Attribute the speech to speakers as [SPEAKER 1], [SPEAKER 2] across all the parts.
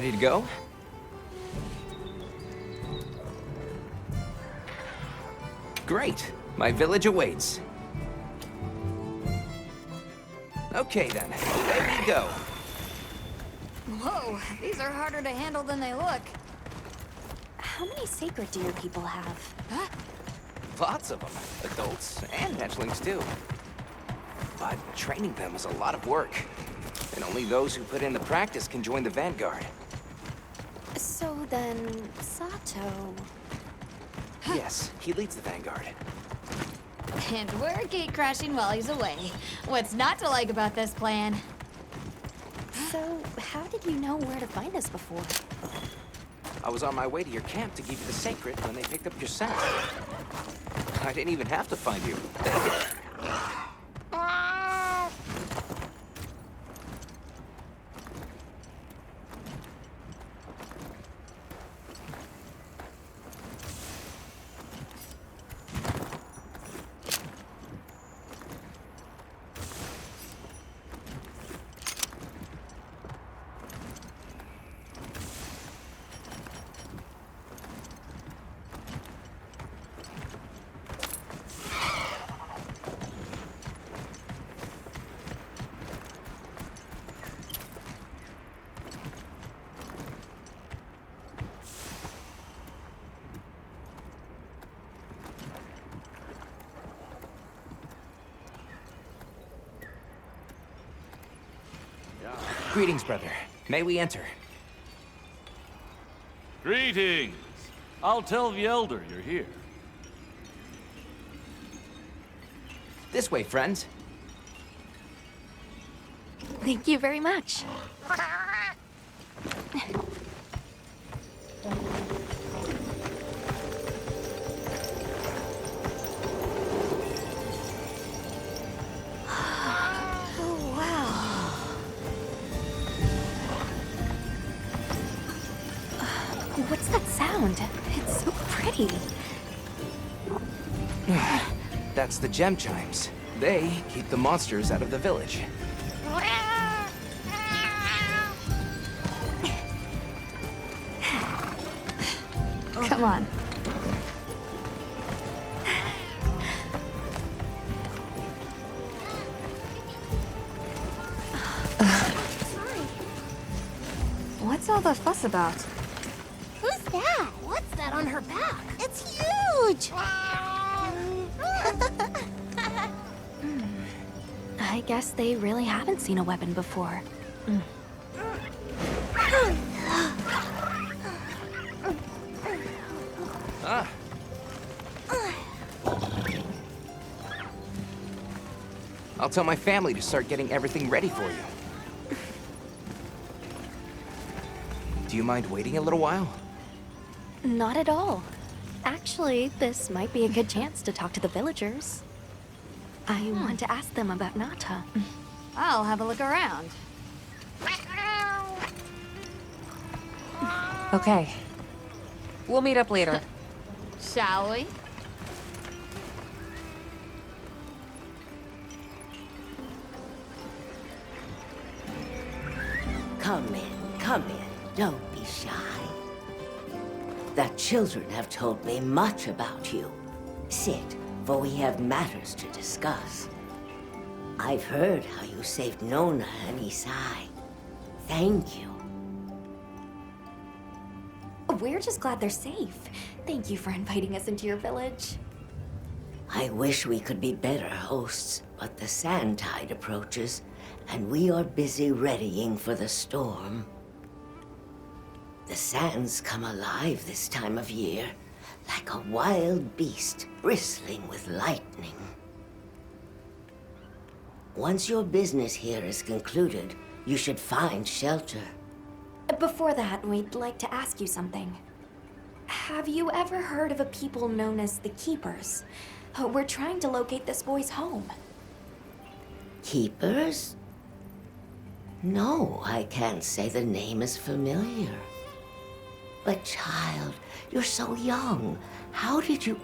[SPEAKER 1] Ready to go? Great. My village awaits. Okay then, away we go.
[SPEAKER 2] Whoa, these are harder to handle than they look.
[SPEAKER 3] How many sacred do your people have?
[SPEAKER 2] Huh?
[SPEAKER 1] Lots of them. Adults and hatchlings too. But training them is a lot of work. And only those who put in the practice can join the Vanguard.
[SPEAKER 3] So then, Sato...
[SPEAKER 1] Yes, he leads the Vanguard.
[SPEAKER 2] And we're gate crashing while he's away. What's not to like about this plan?
[SPEAKER 3] So, how did you know where to find us before?
[SPEAKER 1] I was on my way to your camp to give you the sacred when they picked up your scent. I didn't even have to find you. They did. Greetings, brother. May we enter?
[SPEAKER 4] Greetings! I'll tell the Elder you're here.
[SPEAKER 1] This way, friends.
[SPEAKER 3] Thank you very much. Oh, wow. What's that sound? It's so pretty.
[SPEAKER 1] That's the gem chimes. They keep the monsters out of the village.
[SPEAKER 2] Come on. What's all the fuss about?
[SPEAKER 5] Who's that? What's that on her back? It's huge!
[SPEAKER 3] I guess they really haven't seen a weapon before.
[SPEAKER 1] Ah. I'll tell my family to start getting everything ready for you. Do you mind waiting a little while?
[SPEAKER 3] Not at all. Actually, this might be a good chance to talk to the villagers. I want to ask them about Nata.
[SPEAKER 2] I'll have a look around.
[SPEAKER 6] Okay. We'll meet up later.
[SPEAKER 2] Shall we?
[SPEAKER 7] Come in, come in. Don't be shy. The children have told me much about you. Sit, for we have matters to discuss. I've heard how you saved Nona and Isai. Thank you.
[SPEAKER 3] We're just glad they're safe. Thank you for inviting us into your village.
[SPEAKER 7] I wish we could be better hosts, but the sand tide approaches, and we are busy readying for the storm. The sands come alive this time of year, like a wild beast bristling with lightning. Once your business here is concluded, you should find shelter.
[SPEAKER 3] Before that, we'd like to ask you something. Have you ever heard of a people known as the Keepers? We're trying to locate this boy's home.
[SPEAKER 7] Keepers? No, I can't say the name is familiar. But child, you're so young. How did you...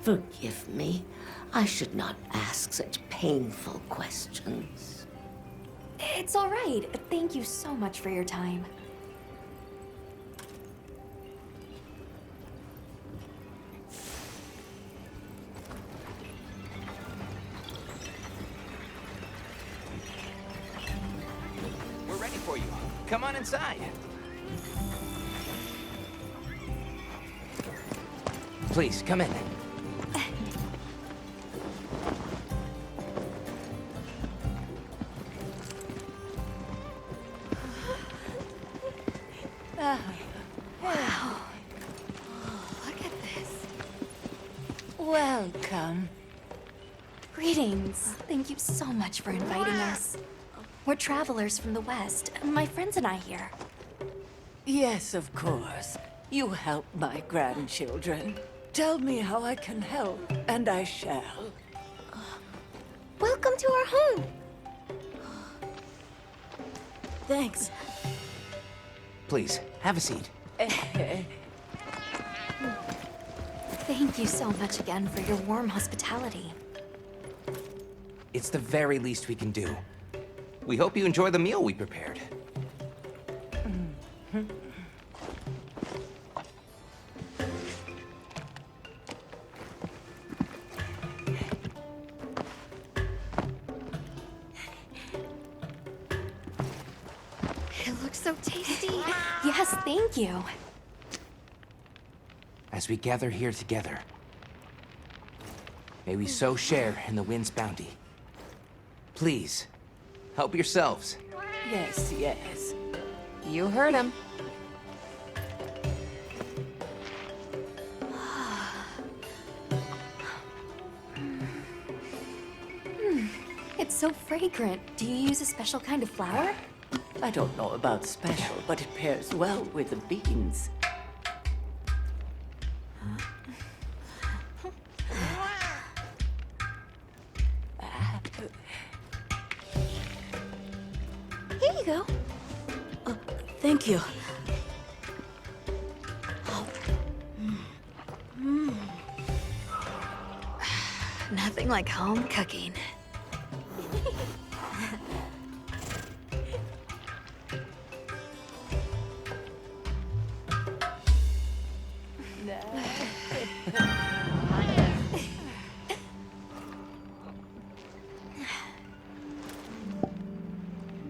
[SPEAKER 7] Forgive me. I should not ask such painful questions.
[SPEAKER 3] It's all right. Thank you so much for your time.
[SPEAKER 1] We're ready for you. Come on inside. Please, come in.
[SPEAKER 2] Look at this.
[SPEAKER 5] Welcome.
[SPEAKER 3] Greetings. Thank you so much for inviting us. We're travelers from the West, my friends and I here.
[SPEAKER 8] Yes, of course. You help my grandchildren. Tell me how I can help, and I shall.
[SPEAKER 5] Welcome to our home.
[SPEAKER 8] Thanks.
[SPEAKER 1] Please, have a seat.
[SPEAKER 3] Thank you so much again for your warm hospitality.
[SPEAKER 1] It's the very least we can do. We hope you enjoy the meal we prepared.
[SPEAKER 2] It looks so tasty.
[SPEAKER 3] Yes, thank you.
[SPEAKER 1] As we gather here together, may we so share in the wind's bounty. Please, help yourselves.
[SPEAKER 8] Yes, yes.
[SPEAKER 6] You heard him.
[SPEAKER 3] It's so fragrant. Do you use a special kind of flour?
[SPEAKER 8] I don't know about special, but it pairs well with the beans.
[SPEAKER 3] Here you go.
[SPEAKER 8] Thank you.
[SPEAKER 2] Nothing like home cooking.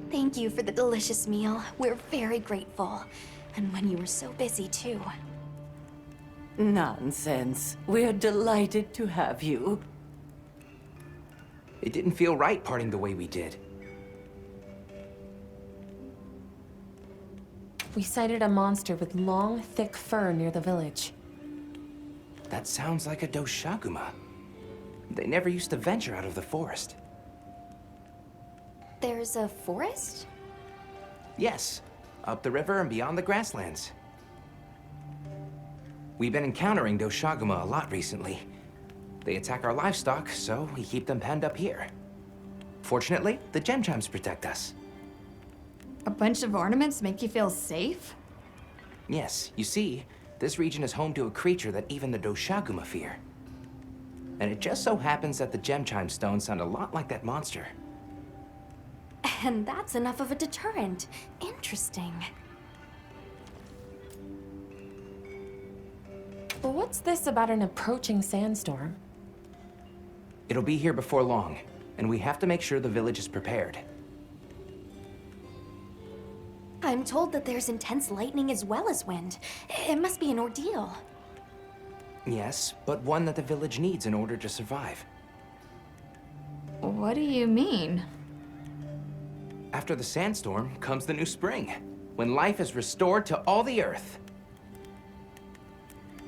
[SPEAKER 3] Thank you for the delicious meal. We're very grateful. And when you were so busy, too.
[SPEAKER 8] Nonsense. We're delighted to have you.
[SPEAKER 1] It didn't feel right parting the way we did.
[SPEAKER 6] We sighted a monster with long, thick fur near the village.
[SPEAKER 1] That sounds like a doshaguma. They never used to venture out of the forest.
[SPEAKER 3] There's a forest?
[SPEAKER 1] Yes, up the river and beyond the grasslands. We've been encountering doshaguma a lot recently. They attack our livestock, so we keep them penned up here. Fortunately, the gem chimes protect us.
[SPEAKER 2] A bunch of ornaments make you feel safe?
[SPEAKER 1] Yes, you see, this region is home to a creature that even the doshaguma fear. And it just so happens that the gem chime stones sound a lot like that monster.
[SPEAKER 3] And that's enough of a deterrent. Interesting.
[SPEAKER 6] But what's this about an approaching sandstorm?
[SPEAKER 1] It'll be here before long, and we have to make sure the village is prepared.
[SPEAKER 3] I'm told that there's intense lightning as well as wind. It must be an ordeal.
[SPEAKER 1] Yes, but one that the village needs in order to survive.
[SPEAKER 2] What do you mean?
[SPEAKER 1] After the sandstorm comes the new spring, when life is restored to all the earth.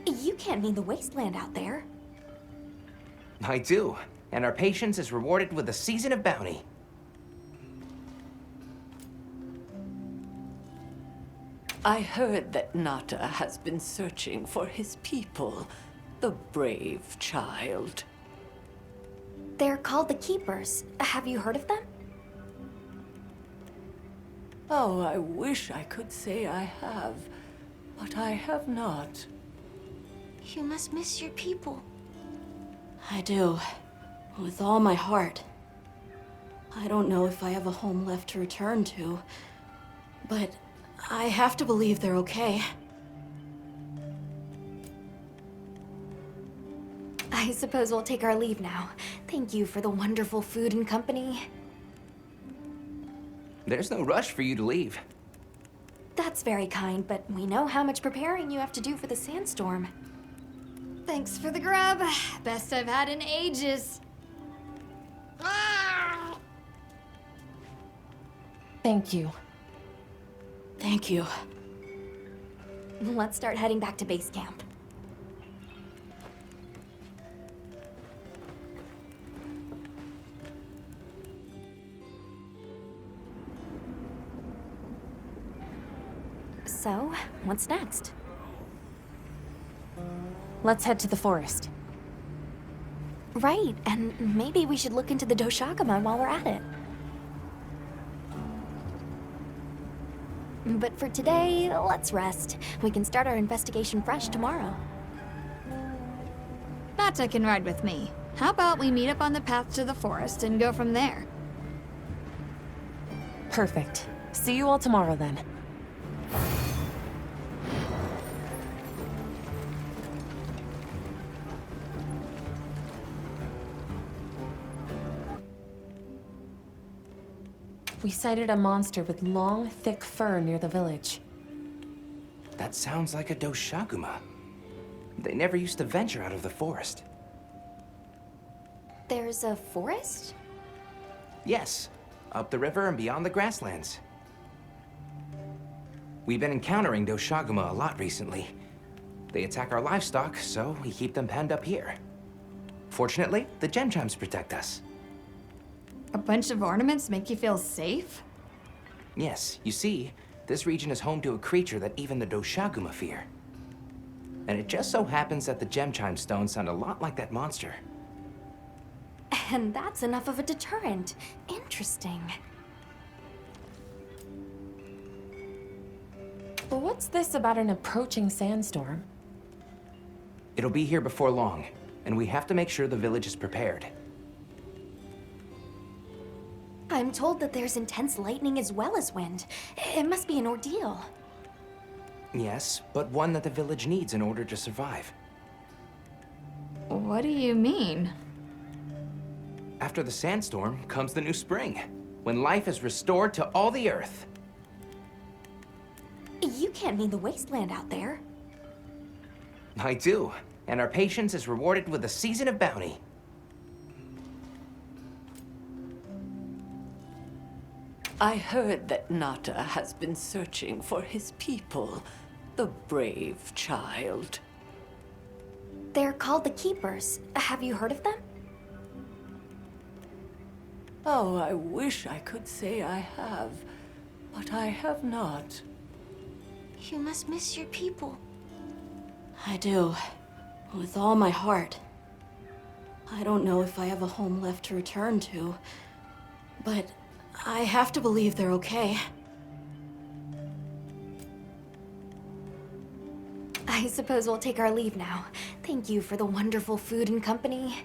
[SPEAKER 3] You can't mean the wasteland out there.
[SPEAKER 1] I do, and our patience is rewarded with a season of bounty.
[SPEAKER 8] I heard that Nata has been searching for his people. The brave child.
[SPEAKER 3] They're called the Keepers. Have you heard of them?
[SPEAKER 8] Oh, I wish I could say I have, but I have not.
[SPEAKER 5] You must miss your people. I do. With all my heart.
[SPEAKER 3] I don't know if I have a home left to return to, but I have to believe they're okay. I suppose we'll take our leave now. Thank you for the wonderful food and company.
[SPEAKER 1] There's no rush for you to leave.
[SPEAKER 3] That's very kind, but we know how much preparing you have to do for the sandstorm.
[SPEAKER 2] Thanks for the grub. Best I've had in ages.
[SPEAKER 6] Thank you.
[SPEAKER 3] Thank you. Let's start heading back to base camp. So, what's next?
[SPEAKER 6] Let's head to the forest.
[SPEAKER 3] Right, and maybe we should look into the Doshagama while we're at it. But for today, let's rest. We can start our investigation fresh tomorrow.
[SPEAKER 2] Nata can ride with me. How about we meet up on the path to the forest and go from there?
[SPEAKER 6] Perfect. See you all tomorrow then. We sighted a monster with long, thick fur near the village.
[SPEAKER 1] That sounds like a Doshaguma. They never used to venture out of the forest.
[SPEAKER 3] There's a forest?
[SPEAKER 1] Yes, up the river and beyond the grasslands. We've been encountering Doshaguma a lot recently. They attack our livestock, so we keep them penned up here. Fortunately, the gem chimes protect us.
[SPEAKER 2] A bunch of ornaments make you feel safe?
[SPEAKER 1] Yes, you see, this region is home to a creature that even the Doshaguma fear. And it just so happens that the gem chime stones sound a lot like that monster.
[SPEAKER 3] And that's enough of a deterrent. Interesting.
[SPEAKER 6] But what's this about an approaching sandstorm?
[SPEAKER 1] It'll be here before long, and we have to make sure the village is prepared.
[SPEAKER 3] I'm told that there's intense lightning as well as wind. It must be an ordeal.
[SPEAKER 1] Yes, but one that the village needs in order to survive.
[SPEAKER 2] What do you mean?
[SPEAKER 1] After the sandstorm comes the new spring, when life is restored to all the earth.
[SPEAKER 3] You can't mean the wasteland out there.
[SPEAKER 1] I do, and our patience is rewarded with a season of bounty.
[SPEAKER 8] I heard that Nata has been searching for his people, the brave child.
[SPEAKER 3] They're called the Keepers. Have you heard of them?
[SPEAKER 8] Oh, I wish I could say I have, but I have not.
[SPEAKER 5] You must miss your people.
[SPEAKER 3] I do. With all my heart. I don't know if I have a home left to return to, but I have to believe they're okay. I suppose we'll take our leave now. Thank you for the wonderful food and company.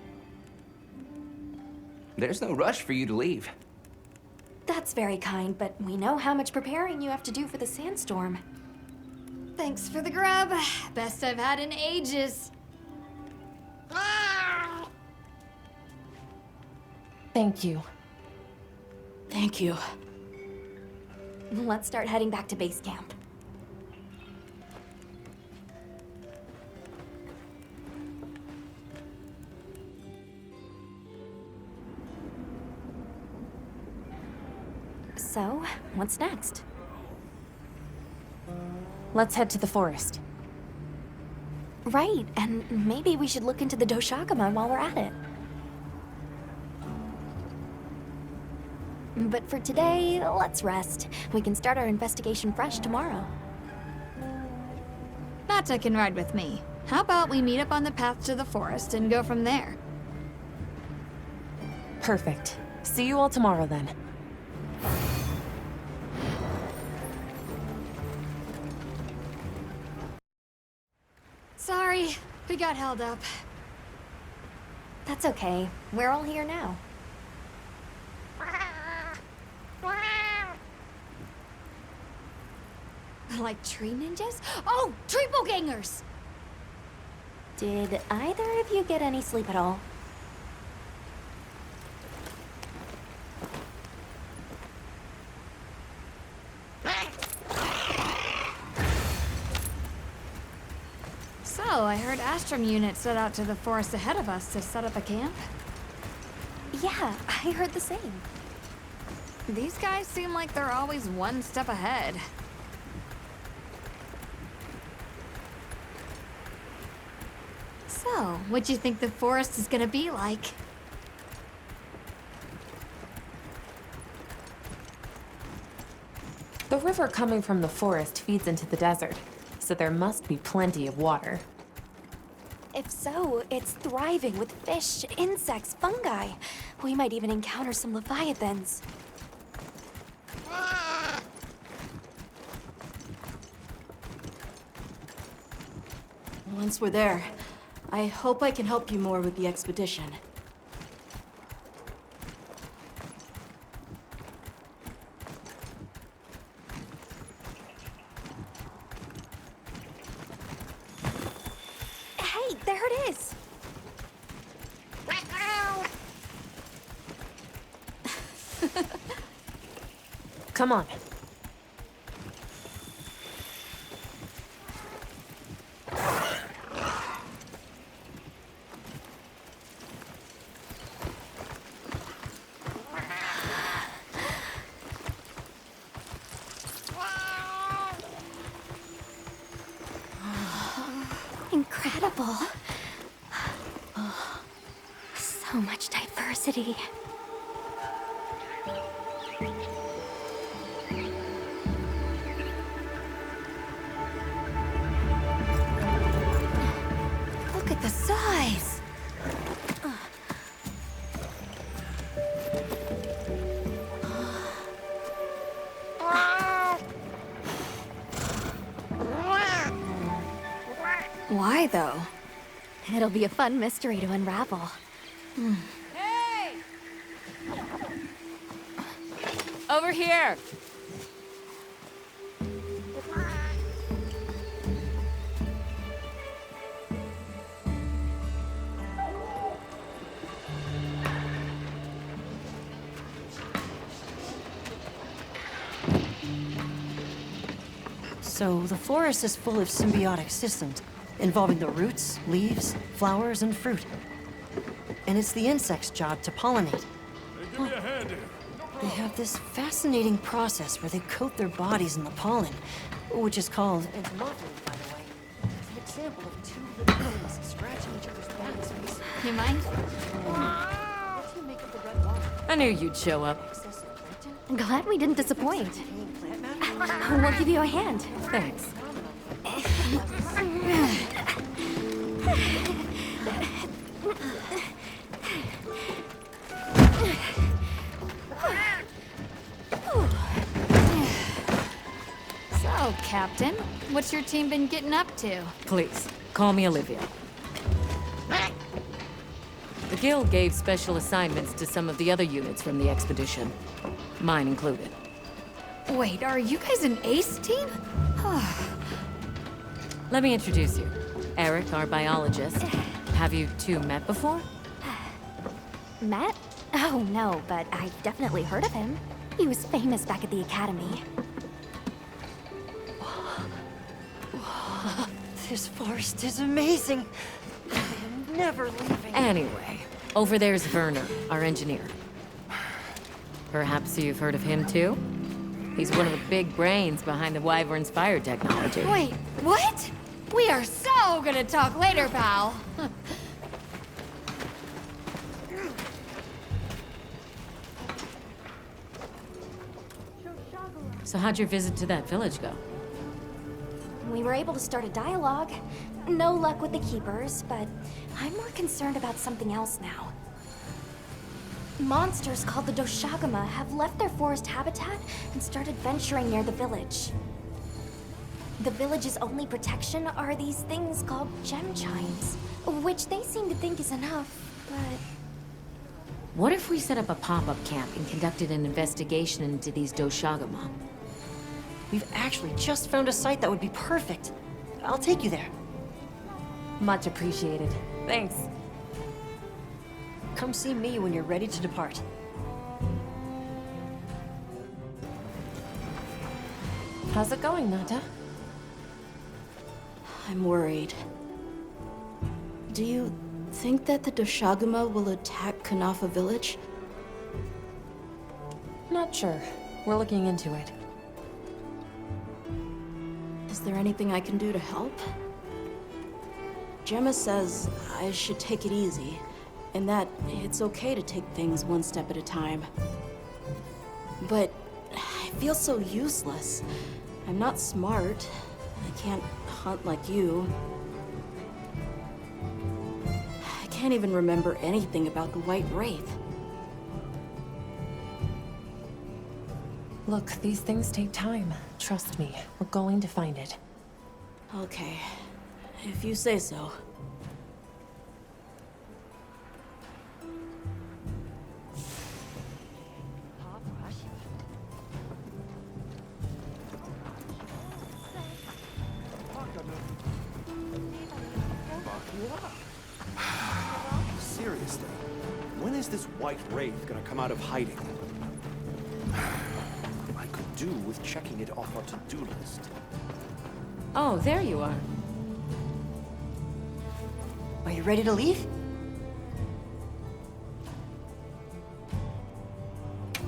[SPEAKER 1] There's no rush for you to leave.
[SPEAKER 3] That's very kind, but we know how much preparing you have to do for the sandstorm.
[SPEAKER 2] Thanks for the grub. Best I've had in ages.
[SPEAKER 6] Thank you.
[SPEAKER 3] Thank you. Let's start heading back to base camp. So, what's next?
[SPEAKER 6] Let's head to the forest.
[SPEAKER 3] Right, and maybe we should look into the Doshagama while we're at it. But for today, let's rest. We can start our investigation fresh tomorrow.
[SPEAKER 2] Nata can ride with me. How about we meet up on the path to the forest and go from there?
[SPEAKER 6] Perfect. See you all tomorrow then.
[SPEAKER 2] Sorry, we got held up.
[SPEAKER 3] That's okay. We're all here now.
[SPEAKER 2] Like tree ninjas? Oh, triple gangers!
[SPEAKER 5] Did either of you get any sleep at all?
[SPEAKER 2] So, I heard Astrum units set out to the forest ahead of us to set up a camp.
[SPEAKER 5] Yeah, I heard the same.
[SPEAKER 2] These guys seem like they're always one step ahead. So, what do you think the forest is gonna be like?
[SPEAKER 6] The river coming from the forest feeds into the desert, so there must be plenty of water.
[SPEAKER 5] If so, it's thriving with fish, insects, fungi. We might even encounter some leviathans.
[SPEAKER 3] Once we're there, I hope I can help you more with the expedition.
[SPEAKER 5] Hey, there it is!
[SPEAKER 6] Come on.
[SPEAKER 5] Incredible. So much diversity.
[SPEAKER 2] Look at the size! Why, though?
[SPEAKER 5] It'll be a fun mystery to unravel.
[SPEAKER 6] Hey! Over here!
[SPEAKER 9] So the forest is full of symbiotic systems, involving the roots, leaves, flowers, and fruit. And it's the insects' job to pollinate.
[SPEAKER 4] Give me a hand here.
[SPEAKER 9] They have this fascinating process where they coat their bodies in the pollen, which is called entomophagy, by the way. It's an example of two living things scratching each other's backs.
[SPEAKER 2] You mind?
[SPEAKER 9] What do you make of the red water?
[SPEAKER 6] I knew you'd show up.
[SPEAKER 9] Excess of plankton?
[SPEAKER 5] Glad we didn't disappoint.
[SPEAKER 9] Containing plant matter?
[SPEAKER 5] We'll give you a hand.
[SPEAKER 6] Thanks.
[SPEAKER 2] So, Captain, what's your team been getting up to?
[SPEAKER 6] Please, call me Olivia. The Guild gave special assignments to some of the other units from the expedition, mine included.
[SPEAKER 2] Wait, are you guys an ace team?
[SPEAKER 6] Let me introduce you. Eric, our biologist. Have you two met before?
[SPEAKER 5] Matt? Oh, no, but I've definitely heard of him. He was famous back at the academy.
[SPEAKER 9] This forest is amazing. I am never leaving.
[SPEAKER 6] Anyway, over there's Werner, our engineer. Perhaps you've heard of him too? He's one of the big brains behind the Wyvern's fire technology.
[SPEAKER 2] Wait, what? We are so gonna talk later, pal.
[SPEAKER 6] So how'd your visit to that village go?
[SPEAKER 5] We were able to start a dialogue. No luck with the keepers, but I'm more concerned about something else now. Monsters called the Doshagama have left their forest habitat and started venturing near the village. The village's only protection are these things called gem chimes, which they seem to think is enough, but...
[SPEAKER 6] What if we set up a pop-up camp and conducted an investigation into these Doshagama?
[SPEAKER 9] We've actually just found a site that would be perfect. I'll take you there.
[SPEAKER 6] Much appreciated. Thanks.
[SPEAKER 9] Come see me when you're ready to depart.
[SPEAKER 6] How's it going, Nata?
[SPEAKER 3] I'm worried. Do you think that the Doshaguma will attack Kanafa village?
[SPEAKER 6] Not sure. We're looking into it.
[SPEAKER 3] Is there anything I can do to help? Gemma says I should take it easy, and that it's okay to take things one step at a time. But I feel so useless. I'm not smart. I can't hunt like you. I can't even remember anything about the White Wraith.
[SPEAKER 6] Look, these things take time. Trust me, we're going to find it.
[SPEAKER 3] Okay, if you say so.
[SPEAKER 10] Seriously, when is this White Wraith gonna come out of hiding? I could do with checking it off our to-do list.
[SPEAKER 6] Oh, there you are.
[SPEAKER 9] Are you ready to leave?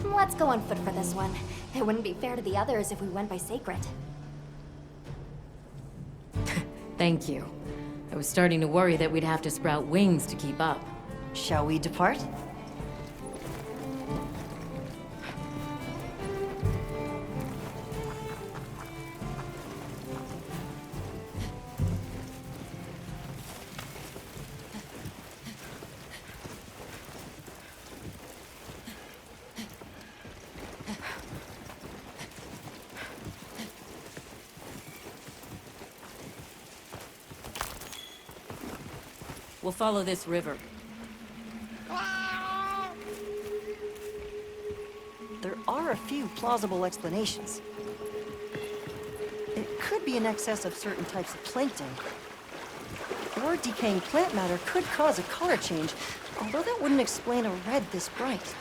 [SPEAKER 5] Let's go on foot for this one. It wouldn't be fair to the others if we went by Sacred.
[SPEAKER 6] Thank you. I was starting to worry that we'd have to sprout wings to keep up.
[SPEAKER 9] Shall we depart?
[SPEAKER 6] We'll follow this river.
[SPEAKER 9] There are a few plausible explanations. It could be an excess of certain types of plankton. Or decaying plant matter could cause a color change, although that wouldn't explain a red this bright.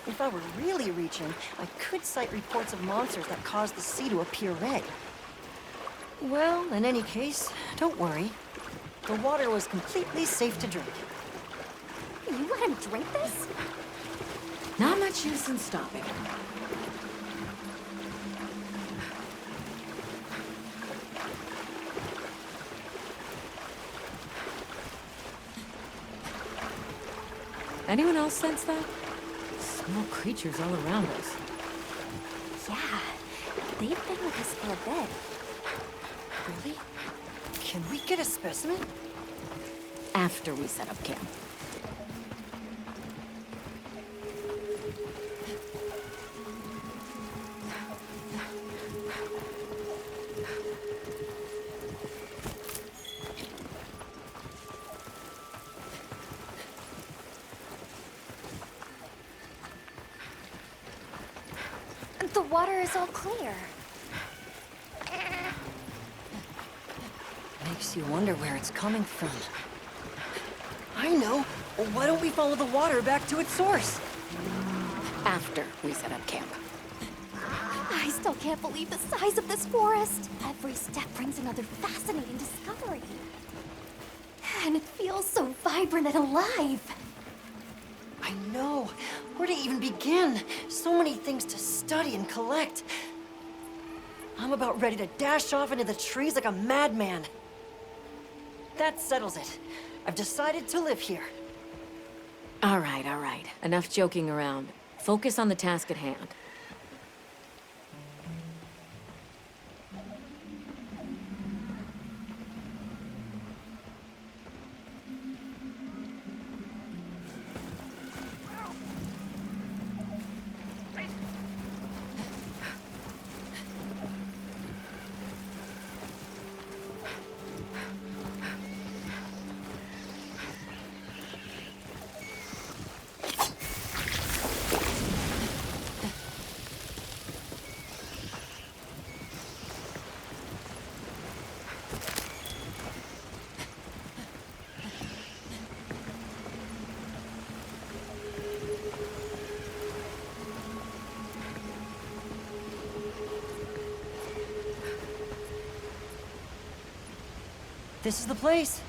[SPEAKER 9] If I were really reaching, I could cite reports of monsters that cause the sea to appear red. Well, in any case, don't worry. The water was completely safe to drink.
[SPEAKER 5] You let him drink this?
[SPEAKER 6] Not much use in stopping. Anyone else sense that? Small creatures all around us.
[SPEAKER 5] Yeah, they've been with us for a bit.
[SPEAKER 9] Really? Can we get a specimen?
[SPEAKER 6] After we set up camp.
[SPEAKER 5] The water is all clear.
[SPEAKER 9] Makes you wonder where it's coming from. I know! Why don't we follow the water back to its source?
[SPEAKER 6] After we set up camp.
[SPEAKER 5] I still can't believe the size of this forest. Every step brings another fascinating discovery. And it feels so vibrant and alive.
[SPEAKER 9] I know. Where to even begin? So many things to study and collect. I'm about ready to dash off into the trees like a madman. That settles it. I've decided to live here.
[SPEAKER 6] All right, all right. Enough joking around. Focus on the task at hand.
[SPEAKER 9] This is the place.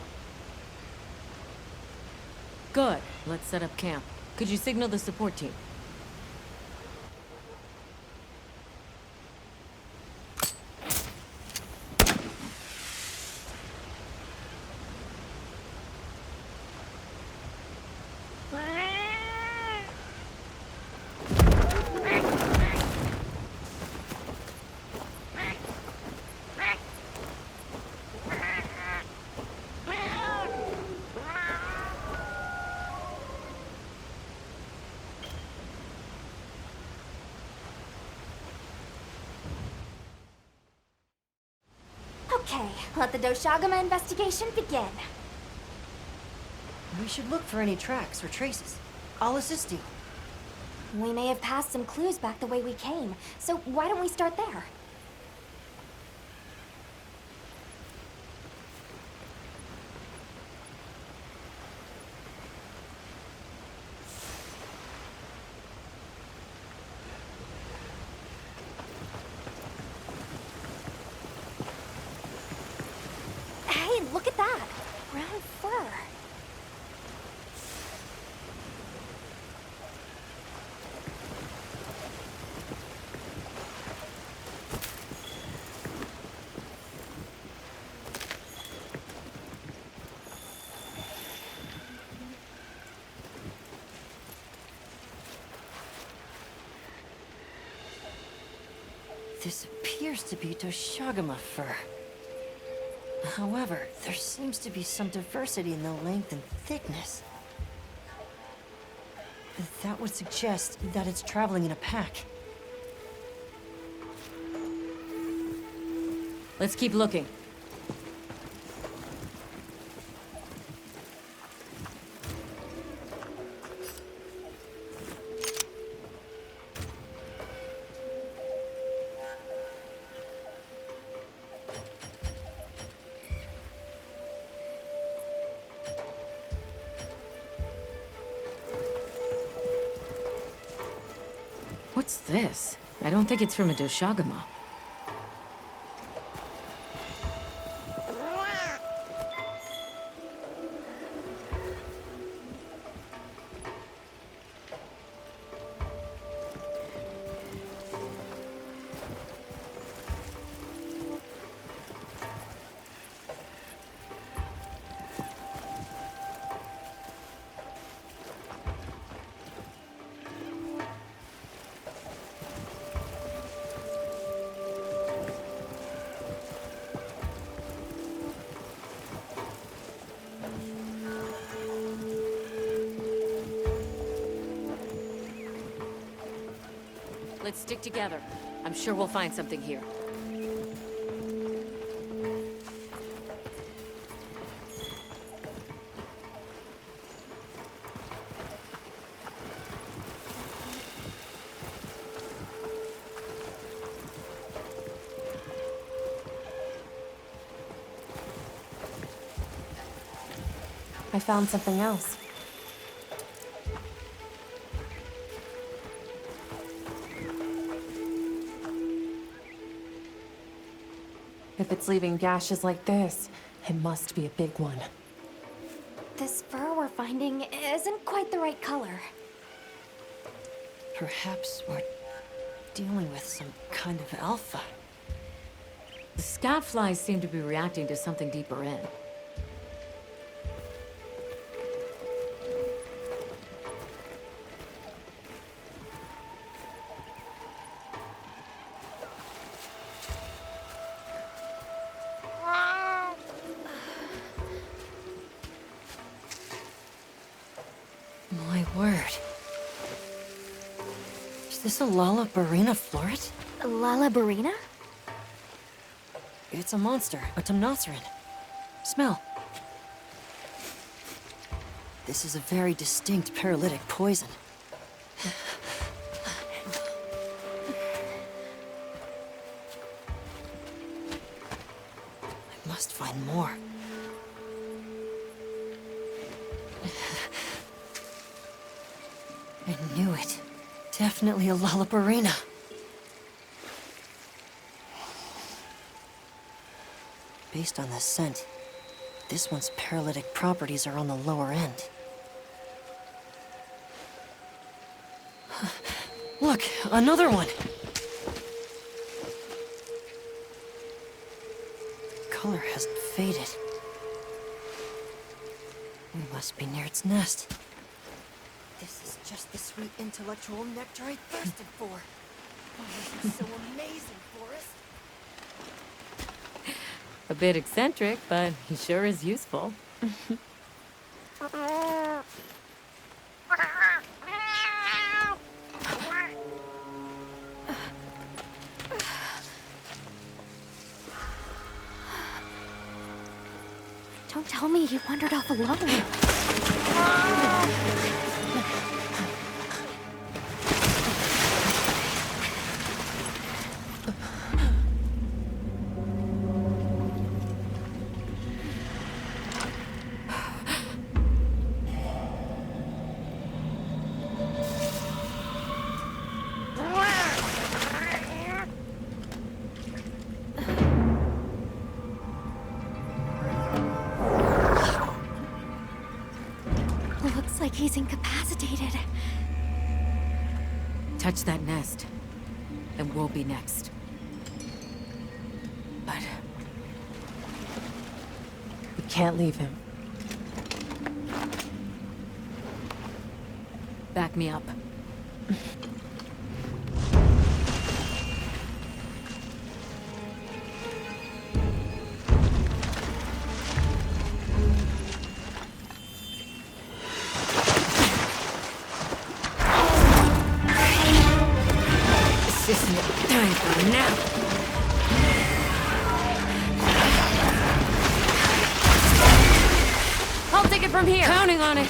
[SPEAKER 6] Good. Let's set up camp. Could you signal the support team?
[SPEAKER 5] Okay, let the Doshagama investigation begin.
[SPEAKER 9] We should look for any tracks or traces. I'll assist you.
[SPEAKER 5] We may have passed some clues back the way we came, so why don't we start there? Hey, look at that! Brown fur.
[SPEAKER 9] This appears to be Doshagama fur. However, there seems to be some diversity in the length and thickness. That would suggest that it's traveling in a pack.
[SPEAKER 6] Let's keep looking. What's this? I don't think it's from a Doshagama. Let's stick together. I'm sure we'll find something here.
[SPEAKER 3] I found something else. If it's leaving gashes like this, it must be a big one.
[SPEAKER 5] This fur we're finding isn't quite the right color.
[SPEAKER 9] Perhaps we're dealing with some kind of alpha.
[SPEAKER 6] The scat flies seem to be reacting to something deeper in.
[SPEAKER 9] My word. Is this a Lala Barina floret?
[SPEAKER 5] Lala Barina?
[SPEAKER 9] It's a monster, a Temnoceran. Smell. This is a very distinct paralytic poison. I must find more. I knew it. Definitely a Lala Barina. Based on the scent, this one's paralytic properties are on the lower end. Look, another one! Color hasn't faded. We must be near its nest. This is just the sweet intellectual nectar I thirsted for. Oh, this is so amazing, Forrest.
[SPEAKER 6] A bit eccentric, but he sure is useful.
[SPEAKER 5] Don't tell me he wandered off alone. Looks like he's incapacitated.
[SPEAKER 6] Touch that nest, and we'll be next. But
[SPEAKER 9] We can't leave him.
[SPEAKER 6] back me up.
[SPEAKER 7] This isn't time for a nap.
[SPEAKER 6] I'll take it from here. Counting on it.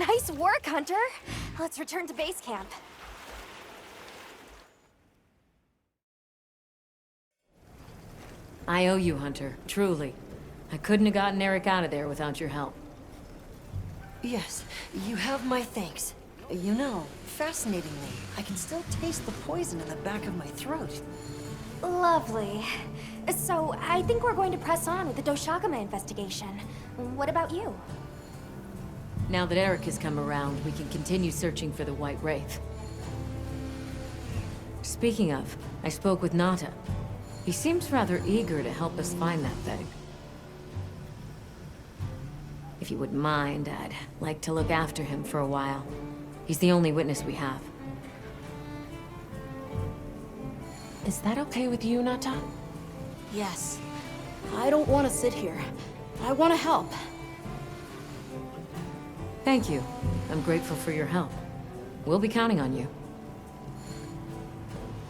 [SPEAKER 5] Nice work, Hunter. Let's return to base camp.
[SPEAKER 6] I owe you, Hunter. Truly. I couldn't have gotten Eric out of there without your help.
[SPEAKER 9] Yes, you have my thanks. You know, fascinatingly, I can still taste the poison in the back of my throat.
[SPEAKER 5] Lovely. So, I think we're going to press on with the Doshagama investigation. What about you?
[SPEAKER 6] Now that Eric has come around, we can continue searching for the White Wraith. Speaking of, I spoke with Nata. He seems rather eager to help us find that thing. If you wouldn't mind, I'd like to look after him for a while. He's the only witness we have.
[SPEAKER 11] Is that okay with you, Nata?
[SPEAKER 3] Yes. I don't want to sit here. I want to help.
[SPEAKER 6] Thank you. I'm grateful for your help. We'll be counting on you.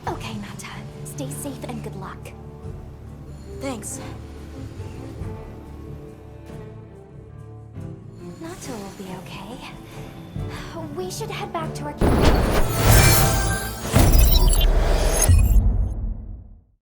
[SPEAKER 5] Okay, Nata. Stay safe and good luck.
[SPEAKER 3] Thanks.
[SPEAKER 5] Nata will be okay. We should head back to our camp.